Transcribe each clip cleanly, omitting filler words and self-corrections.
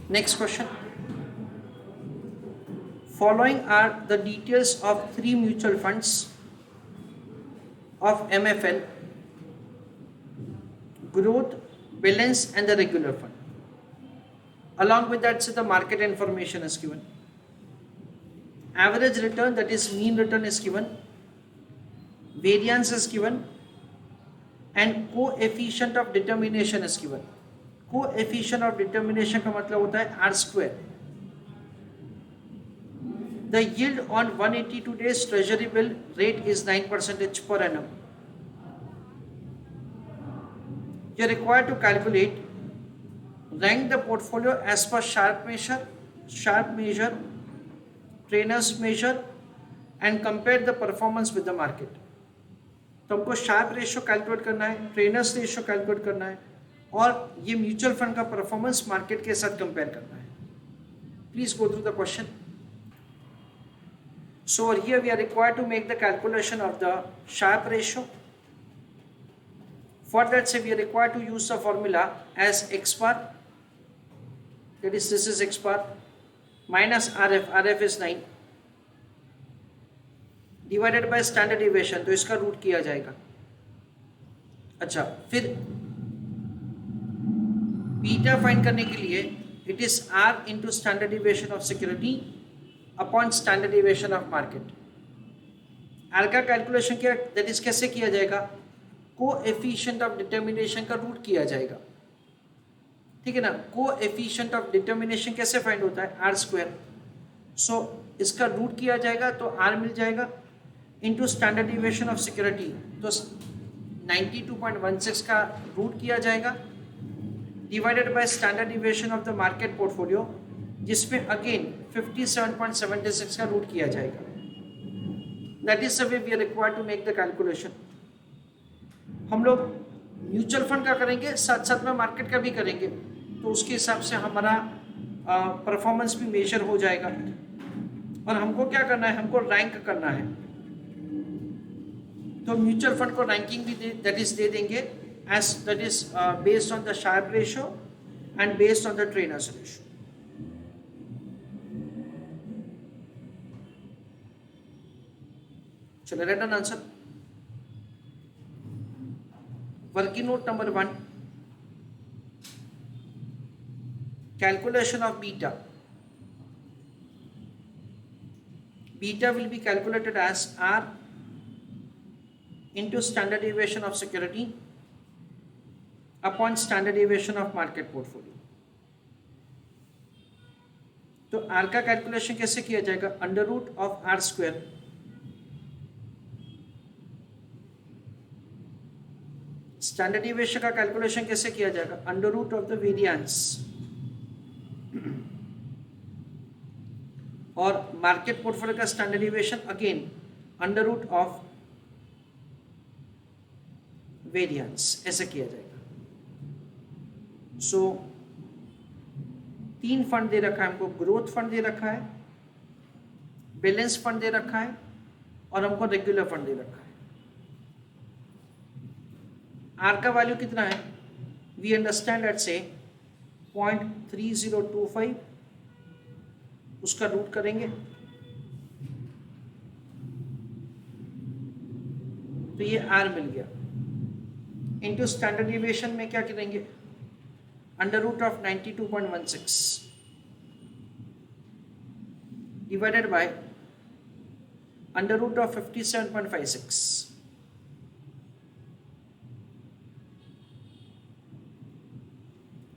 Next question. Following are the details of three mutual funds of MFL: growth, balance, and the regular fund. Along with that, so the market information is given. Average return, that is mean return, is given. Variance is given, and coefficient of determination is given. Coefficient of determination का मतलब होता है R square. The yield on 182 days treasury bill rate is 9% per annum. You are required to calculate, rank the portfolio as per sharp measure, trainers measure, and compare the performance with the market. तो हमको Sharpe ratio calculate करना है, trainers ratio calculate करना है, और ये mutual fund का performance market के साथ कंपेयर करना है. Please go through the question. So here we are required to make the calculation of the Sharpe ratio. For that, say we are required to use the formula as X bar, that is this is X bar, minus RF is 9, divided by standard deviation, तो इसका root किया जाएगा. अच्छा, फिर beta find करने के लिए it is R into standard deviation of security upon standard deviation of market. R का कैलकुलेशन क्या, दैट इज कैसे किया जाएगा, कोएफिशिएंट ऑफ डिटर्मिनेशन का रूट किया जाएगा. ठीक है ना. कोएफिशिएंट ऑफ डिटर्मिनेशन कैसे फाइंड होता है, R स्क्वायर. सो इसका रूट किया जाएगा तो R मिल जाएगा, into standard deviation of security, तो 92.16 का रूट किया जाएगा, divided by standard deviation of the market portfolio, जिसमें अगेन 57.76 का रूट किया जाएगा. That is the way we are required to make the calculation. हम लोग म्यूचुअल फंड का करेंगे, साथ साथ में मार्केट का भी करेंगे, तो उसके हिसाब से हमारा परफॉर्मेंस भी मेजर हो जाएगा. और हमको क्या करना है, हमको रैंक करना है, तो म्यूचुअल फंड को रैंकिंग भी दैट इज दे देंगे, as that is based on the Sharpe ratio and based on the trainers ratio. चलो write an answer. Working note number 1, calculation of beta. Beta will be calculated as R into standard deviation of security upon standard deviation of market portfolio. तो R का calculation कैसे किया जाएगा, under root of R square, standard deviation का calculation कैसे किया जाएगा, under root of the variance, और मार्केट पोर्टफोलियो का standard deviation again under root of variance, ऐसे किया जाएगा. सो 3 फंड दे रखा है हमको, ग्रोथ फंड दे रखा है, बैलेंस फंड दे रखा है, और हमको रेगुलर फंड दे रखा है. आर का वैल्यू कितना है, वी अंडरस्टैंड एट से 0.3025, उसका रूट करेंगे तो ये आर मिल गया, इंटू स्टैंडर्ड डिविएशन में क्या करेंगे, under root of 92.16 divided by under root of 57.56.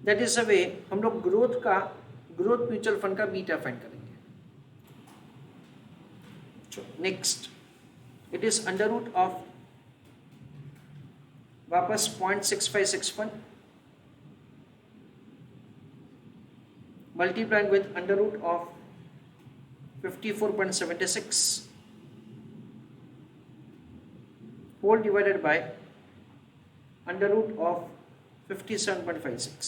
That is the way हम लोग ग्रोथ म्यूचुअल फंड का बीटा फाइंड करेंगे. Next, it is under root of वापस 0.6561 multiplied with under root of 54.76 whole divided by under root of 57.56.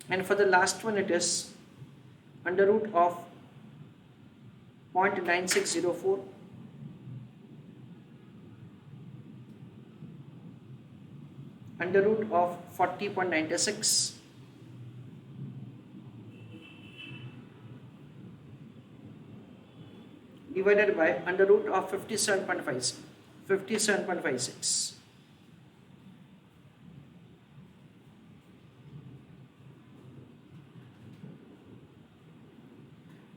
And for the last one, it is under root of 0.9604 under root of 40.96 divided by under root of 57.56.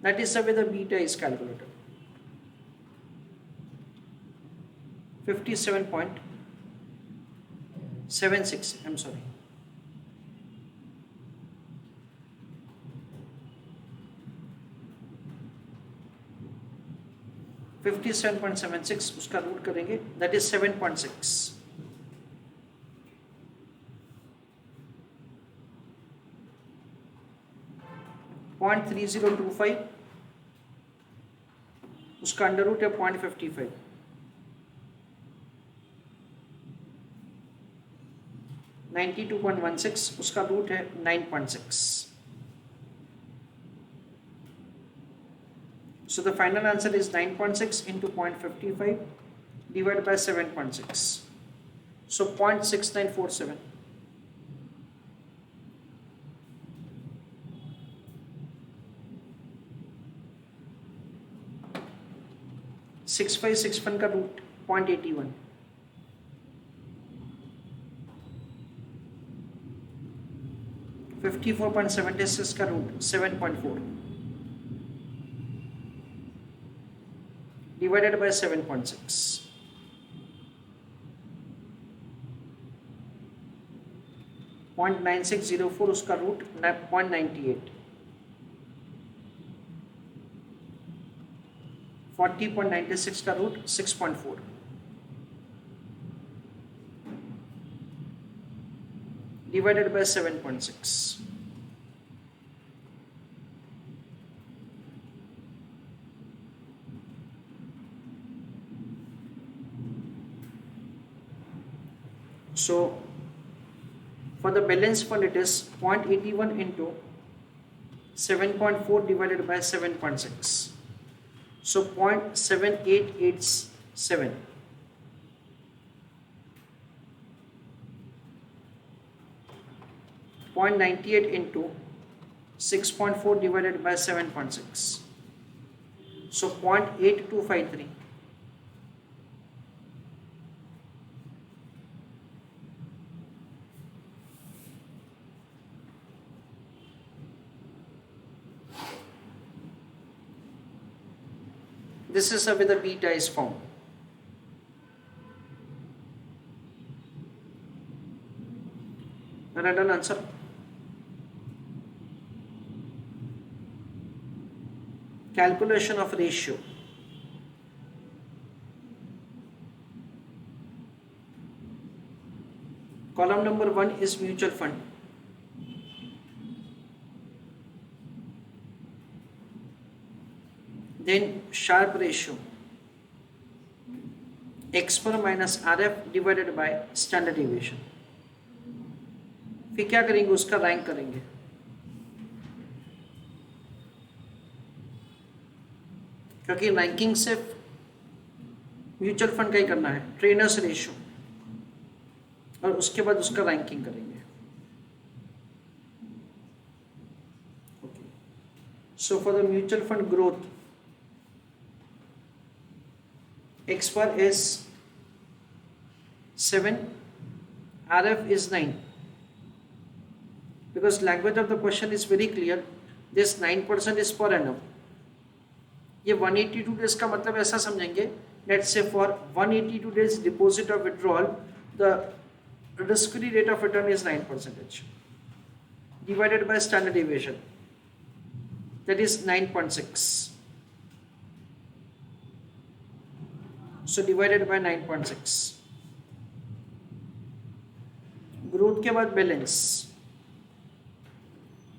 That is the way the beta is calculated. 57.76, I'm sorry. $57.76 उसका root करेंगे, that is 7.6. .3025 उसका under root है 0.55. 92.16 उसका root है 9.6. So the final answer is 9.6 into 0.55 divided by 7.6. So 0.6947. Six five six one का root 0.81. $54.76 का root 7.4 divided by 7.6. 0.9604 उसका root 0.98. 40.96 का root 6.4. divided by 7.6. So for the balance fund it is 0.81 into 7.4 divided by 7.6. So 0.7887. 0.98 into 6.4 divided by 7.6. So 0.8253. This is how the beta is formed. And I done answer. Calculation of ratio. Column number 1 is mutual fund. Then Sharpe ratio. X per minus RF divided by standard deviation. फिर क्या करेंगे, उसका rank करेंगे. क्योंकि ranking सिर्फ mutual fund का ही करना है. ट्रेनर्स रेशियो और उसके बाद उसका रैंकिंग करेंगे. Okay. So for the mutual fund growth X bar is 7, RF is 9. Because language of the question is very clear. This 9% is per annum. ये 182 days का मतलब ऐसा समझेंगे. Let's say for 182 days deposit or withdrawal, the risk-free rate of return is 9%. Divided by standard deviation. That is 9.6. So divided by 9.6. Growth के बाद balance.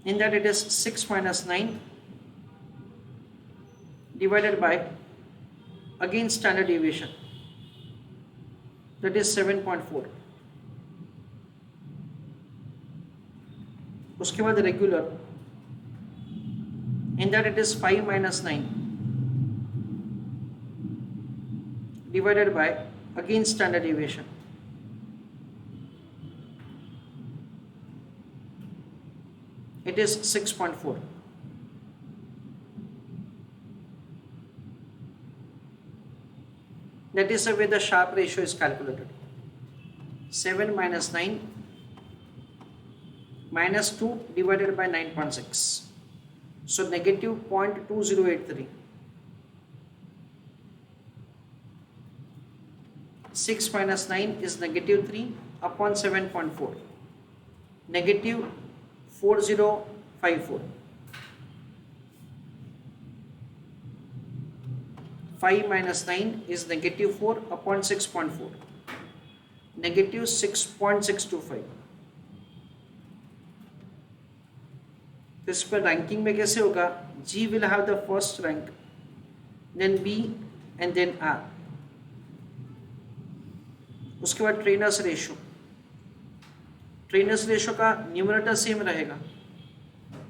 In that it is 6 minus 9 divided by again standard deviation. That is 7.4. उसके बाद regular. In that it is 5 minus 9. Divided by again standard deviation. It is 6.4. That is the way the Sharpe ratio is calculated. 7 minus 9 minus 2 divided by 9.6. So negative 0.2083. 6 minus 9 is negative 3 upon 7.4. Negative 4054. 5 minus 9 is negative 4 upon 6.4. Negative 6.625. तो इस पर ranking में कैसे होगा? G will have the first rank, then B and then R. उसके बाद trainers ratio. Trainers ratio का numerator same रहेगा,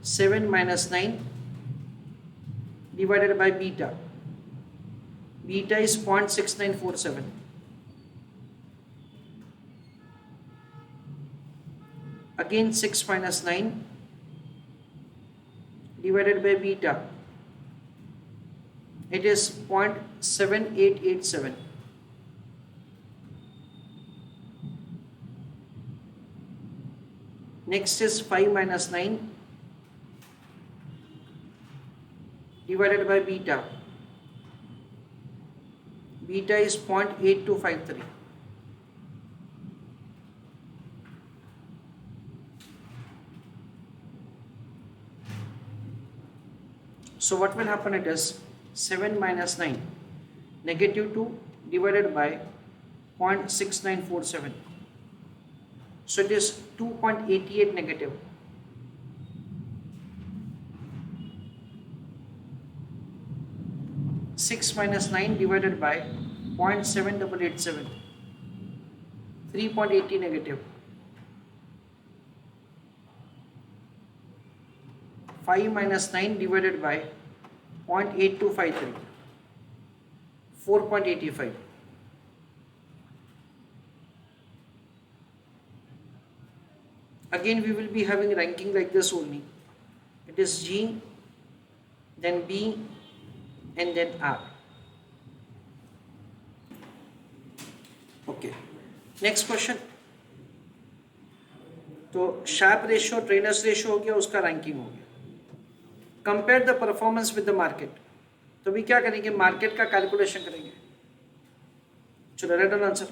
7 minus 9 divided by beta. Beta is 0.6947. Again 6 minus 9 divided by beta. It is 0.7887. Next is 5 minus 9 divided by beta. Beta is 0.8253. So what will happen? It is 7 minus 9, negative 2 divided by 0.6947. So it is 2.88 negative. Six minus 9 divided by 0.7887, 3.80 negative. 5 minus 9 divided by 0.8253, 4.85. Again we will be having ranking like this only. It is G, then B and then R. Okay, next question. तो Sharpe ratio, trainers ratio हो गया, उसका ranking हो गया. Compare the performance with the market. तो भी क्या करेंगे? मार्केट का कैलकुलेशन करेंगे. चलो right answer.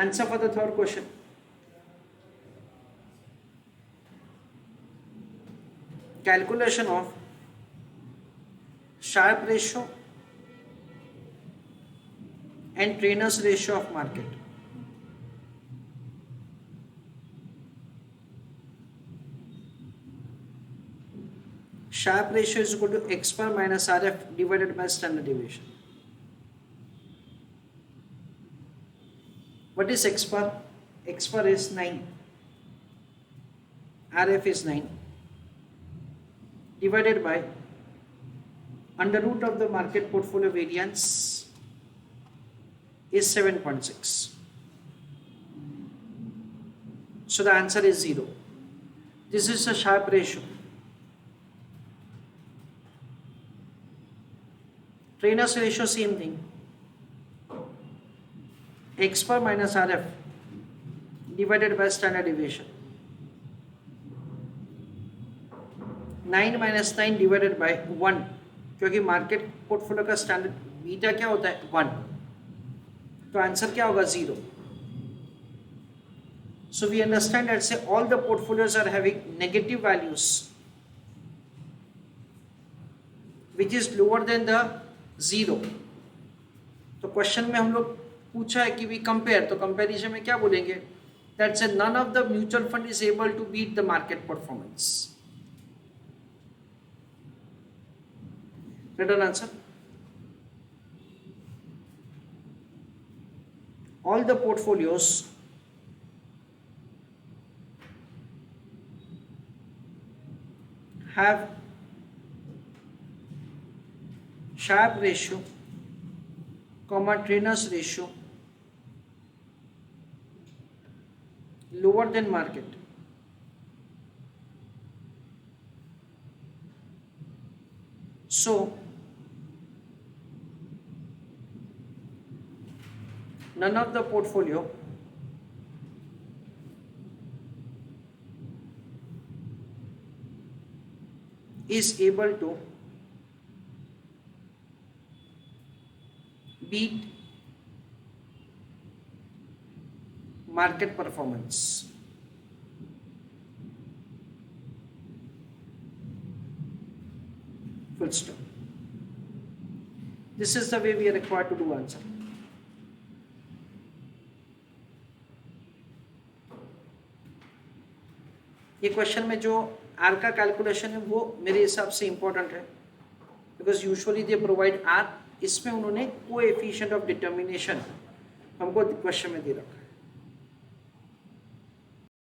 Answer for the third question. Calculation of Sharpe ratio and trainers ratio of market. Sharpe ratio is equal to X bar minus RF divided by standard deviation. What is X bar? X bar is 9. RF is 9 divided by under root of the market portfolio variance is 7.6. So the answer is 0. This is a Sharpe ratio. Trainers ratio, same thing. X bar minus RF divided by standard deviation. 9 minus 9 divided by 1. क्योंकि market portfolio का standard beta क्या होता है? 1. तो answer क्या होगा? 0. So we understand that से all the portfolios are having negative values which is lower than the 0. तो क्वेश्चन में हम लोग पूछा है कि वी कंपेयर, तो कंपेरिजन में क्या बोलेंगे? दैट से none of the mutual fund is able to beat the market performance. Written answer. All the portfolios have Sharpe ratio, trainers ratio lower than market. So none of the portfolio is able to beat market performance. Full stop. This is the way we are required to do answer. ये question में जो are का calculation है वो मेरे हिसाब से important है, because usually they provide R, इसमें उन्होंने कोएफिशिएंट ऑफ डिटर्मिनेशन हमको क्वेश्चन में दे रखा।